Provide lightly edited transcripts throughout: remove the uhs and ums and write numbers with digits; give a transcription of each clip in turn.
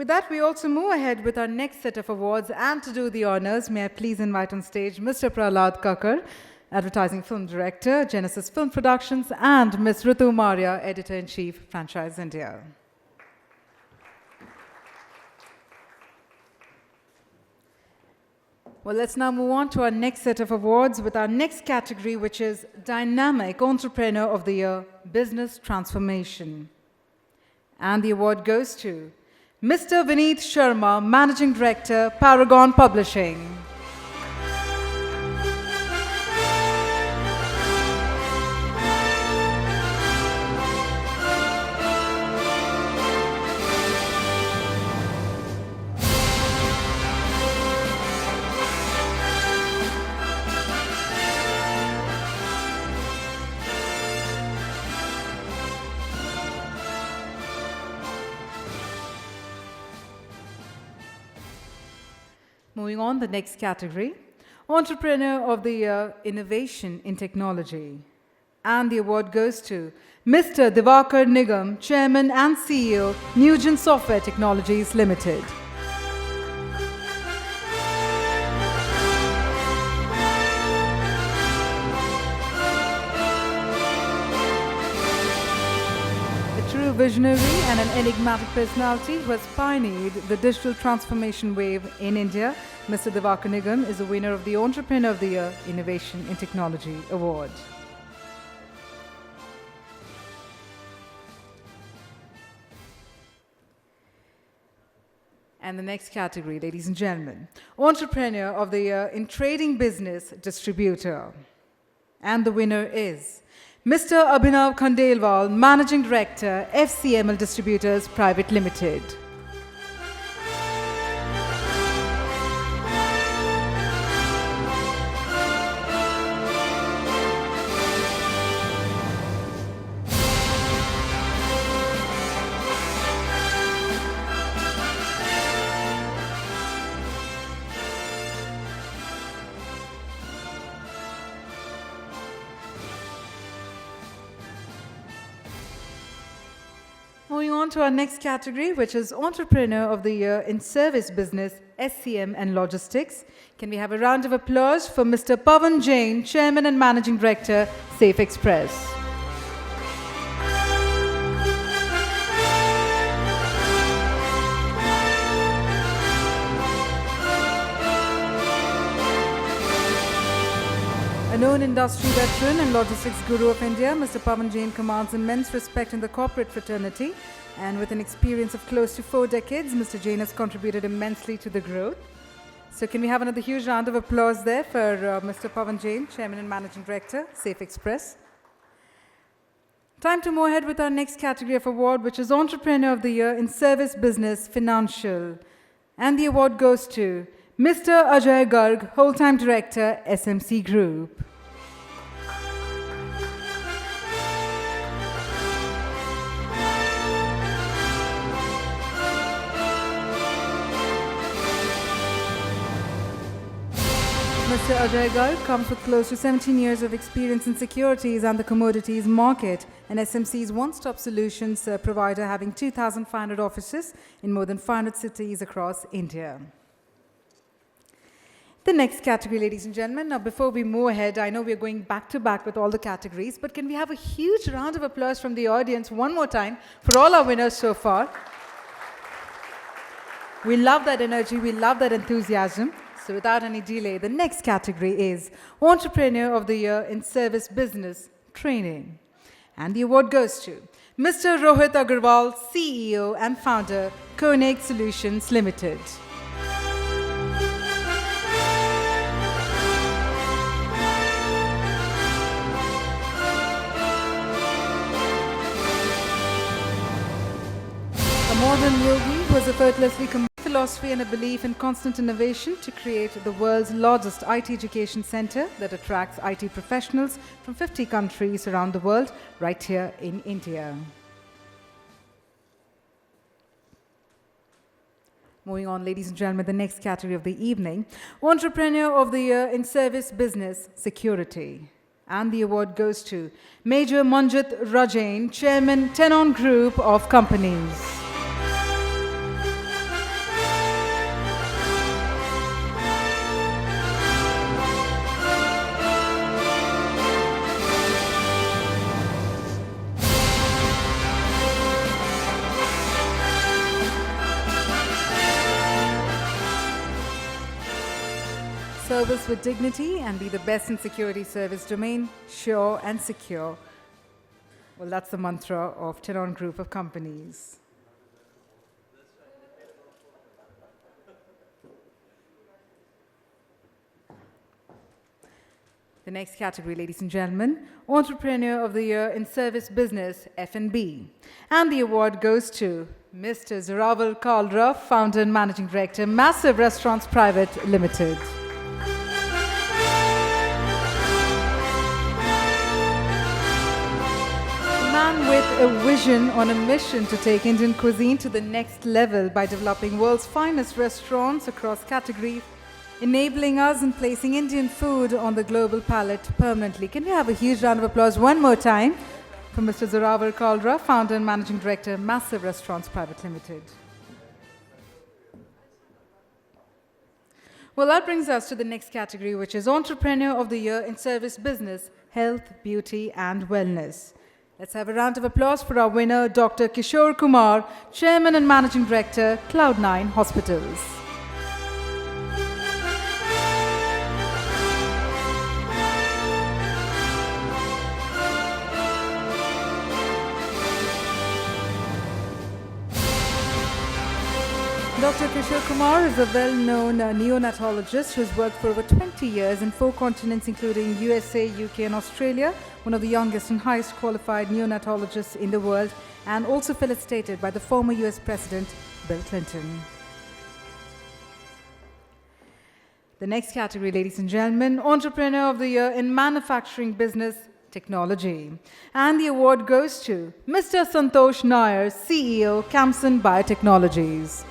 With that, we also move ahead with our next set of awards, and to do the honors, may I please invite on stage Mr. Prahlad Kakkar, Advertising Film Director, Genesis Film Productions, and Ms. Ritu Maurya, Editor-in-Chief, Franchise India. Well, let's now move on to our next set of awards with our next category, which is Dynamic Entrepreneur of the Year, Business Transformation. And the award goes to Mr. Vineet Sharma, Managing Director, Parragon Publishing. Moving on, the next category, Entrepreneur of the Year, Innovation in Technology. And the award goes to Mr. Diwakar Nigam, Chairman and CEO, Newgen Software Technologies Ltd. A true visionary and an enigmatic personality who has pioneered the digital transformation wave in India, Mr. Diwakar Nigam is the winner of the Entrepreneur of the Year Innovation in Technology Award. And the next category, ladies and gentlemen, Entrepreneur of the Year in Trading Business-Distributor. And the winner is Mr. Abhinav Khandelwal, Managing Director, FCML Distributors Pvt. Ltd. Moving on to our next category, which is Entrepreneur of the Year in Service Business-SCM and Logistics. Can we have a round of applause for Mr. Pawan Jain, Chairman and Managing Director, Safexpress. A known industry veteran and logistics guru of India, Mr. Pawan Jain commands immense respect in the corporate fraternity, and with an experience of close to 4 decades, Mr. Jain has contributed immensely to the growth. So can we have another huge round of applause there for Mr. Pawan Jain, Chairman and Managing Director, Safexpress. Time to move ahead with our next category of award, which is Entrepreneur of the Year in Service Business Financial. And the award goes to Mr. Ajay Garg, Whole-Time Director, SMC Group. Mr. Ajay Garg comes with close to 17 years of experience in securities and the commodities market, and SMC's one-stop solutions provider having 2,500 offices in more than 500 cities across India. The next category, ladies and gentlemen. Now, before we move ahead, I know we're going back to back with all the categories, but can we have a huge round of applause from the audience one more time for all our winners so far? We love that energy, we love that enthusiasm. So without any delay, the next category is Entrepreneur of the Year in Service Business Training. And the award goes to Mr. Rohit Aggarwal, CEO and founder, Koenig Solutions Ltd. A modern yogi who has effortlessly combined philosophy and a belief in constant innovation to create the world's largest IT education center that attracts IT professionals from 50 countries around the world, right here in India. Moving on, ladies and gentlemen, the next category of the evening, Entrepreneur of the Year in Service Business Security. And the award goes to Maj Manjit Rajain, Chairman, Tenon Group of Companies. service with dignity and be the best in security service domain, sure and secure. Well, that's the mantra of Tenon Group of companies. The next category, ladies and gentlemen, Entrepreneur of the Year in Service Business, F&B. And the award goes to Mr. Zorawal Kalra, Founder and Managing Director, Massive Restaurants Pvt. Ltd. A man with a vision on a mission to take Indian cuisine to the next level by developing world's finest restaurants across categories, enabling us in placing Indian food on the global palette permanently. Can we have a huge round of applause one more time for Mr. Zorawal Kalra, Founder and Managing Director, Massive Restaurants Pvt. Ltd. Well, that brings us to the next category, which is Entrepreneur of the Year in Service Business, Health, Beauty and Wellness. Let's have a round of applause for our winner, Dr. Kishore Kumar, Chairman and Managing Director, Cloud9 Hospitals. Dr. Kishore Kumar is a well-known neonatologist who has worked for over 20 years in 4 continents, including USA, UK and Australia, one of the youngest and highest qualified neonatologists in the world, and also felicitated by the former US President, Bill Clinton. The next category, ladies and gentlemen, Entrepreneur of the Year in Manufacturing Business Technology. And the award goes to Mr. Santosh Nair, CEO, Camson Biotechnologies.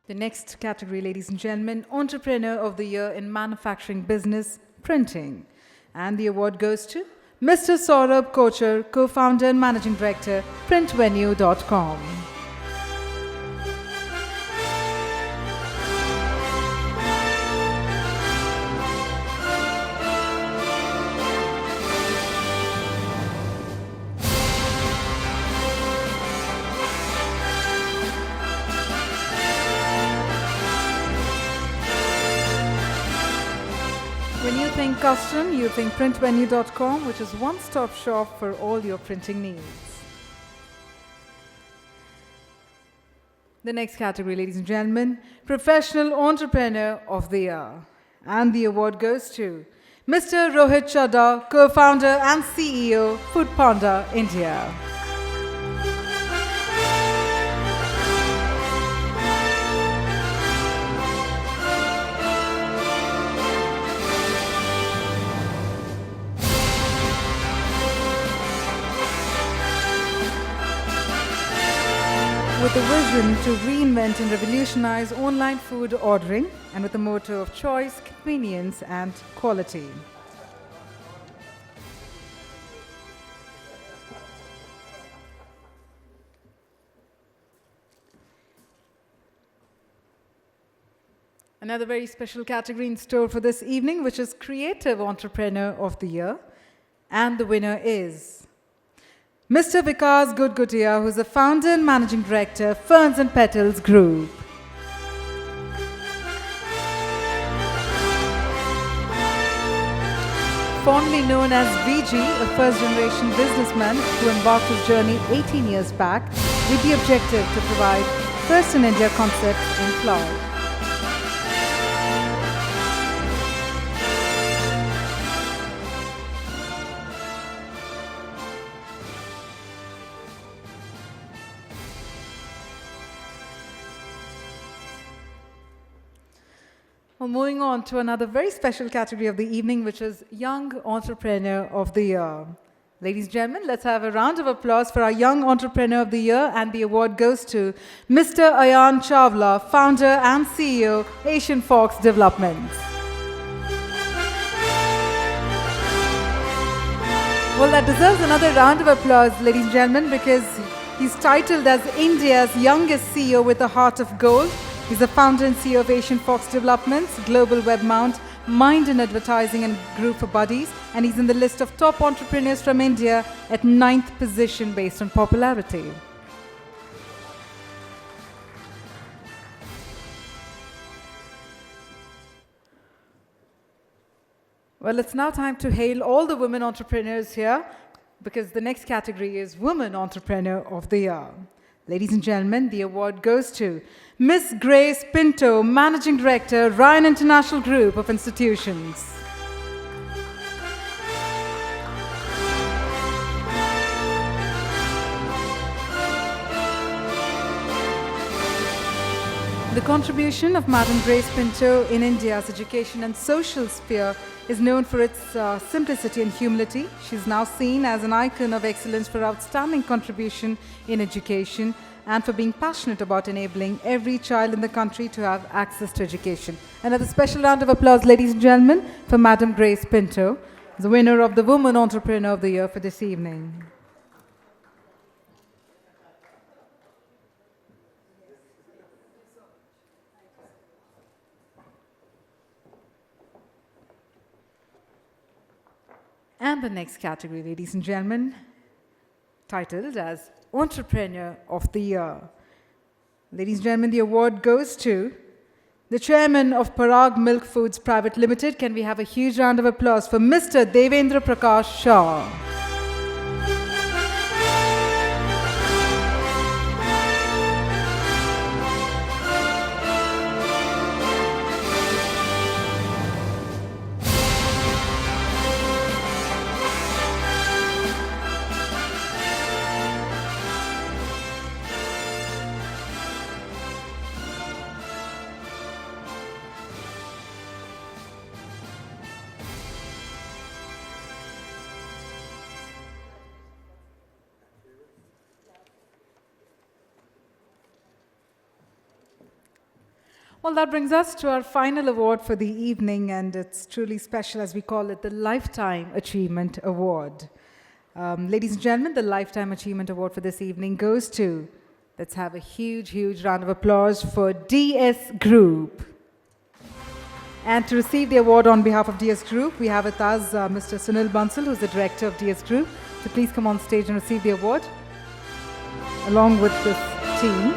The next category, ladies and gentlemen, Entrepreneur of the Year in Manufacturing Business, Printing. And the award goes to Mr. Saurabh Kochar, Co-founder and Managing Director, printvenue.com. When you think custom, you think printvenue.com, which is one-stop shop for all your printing needs. The next category, ladies and gentlemen, Professional Entrepreneur of the Year. And the award goes to Mr. Rohit Aggarwal, Co-founder and CEO, Foodpanda India. With a vision to reinvent and revolutionize online food ordering, and with the motto of choice, convenience and quality. Another very special category in store for this evening, which is Creative Entrepreneur of the Year. And the winner is Mr. Vikas Gudgutia, who is the founder and managing director, Ferns and Petals Group. Fondly known as VG, a first-generation businessman who embarked his journey 18 years back with the objective to provide first-in-India concept in cloud. Well, moving on to another very special category of the evening, which is Young Entrepreneur of the Year. Ladies and gentlemen, let's have a round of applause for our Young Entrepreneur of the Year, and the award goes to Mr. Ayan Chawla, founder and CEO, Asian Fox Developments. Well, that deserves another round of applause, ladies and gentlemen, because He's titled as India's youngest CEO with a heart of gold. He's the founder and CEO of Asian Fox Developments, Global Webmount, Mind in Advertising and Group for Buddies, and he's in the list of top entrepreneurs from India at 9th position based on popularity. Well, it's now time to hail all the women entrepreneurs here, because the next category is Woman Entrepreneur of the Year. Ladies and gentlemen, the award goes to Miss Grace Pinto, Managing Director, Ryan International Group of Institutions. The contribution of Madam Grace Pinto in India's education and social sphere is known for its simplicity and humility. She's now seen as an icon of excellence for outstanding contribution in education and for being passionate about enabling every child in the country to have access to education. Another special round of applause, ladies and gentlemen, for Madam Grace Pinto, the winner of the Woman Entrepreneur of the Year for this evening. And the next category, ladies and gentlemen, titled as Entrepreneur of the Year. Ladies and gentlemen, the award goes to the Chairman of Parag Milk Foods Pvt. Ltd. Can we have a huge round of applause for Mr. Devendra Prakash Shah? Well, that brings us to our final award for the evening, and it's truly special as we call it the Lifetime Achievement Award. Ladies and gentlemen, the Lifetime Achievement Award for this evening goes to, let's have a huge, huge round of applause for DS Group. And to receive the award on behalf of DS Group, we have with us Mr. Sunil Bansal, who's the director of DS Group. So please come on stage and receive the award along with this team.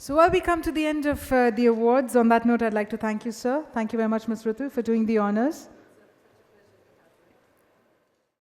So while we come to the end of the awards, on that note, I'd like to thank you, sir. Thank you very much, Ms. Ritu, for doing the honors.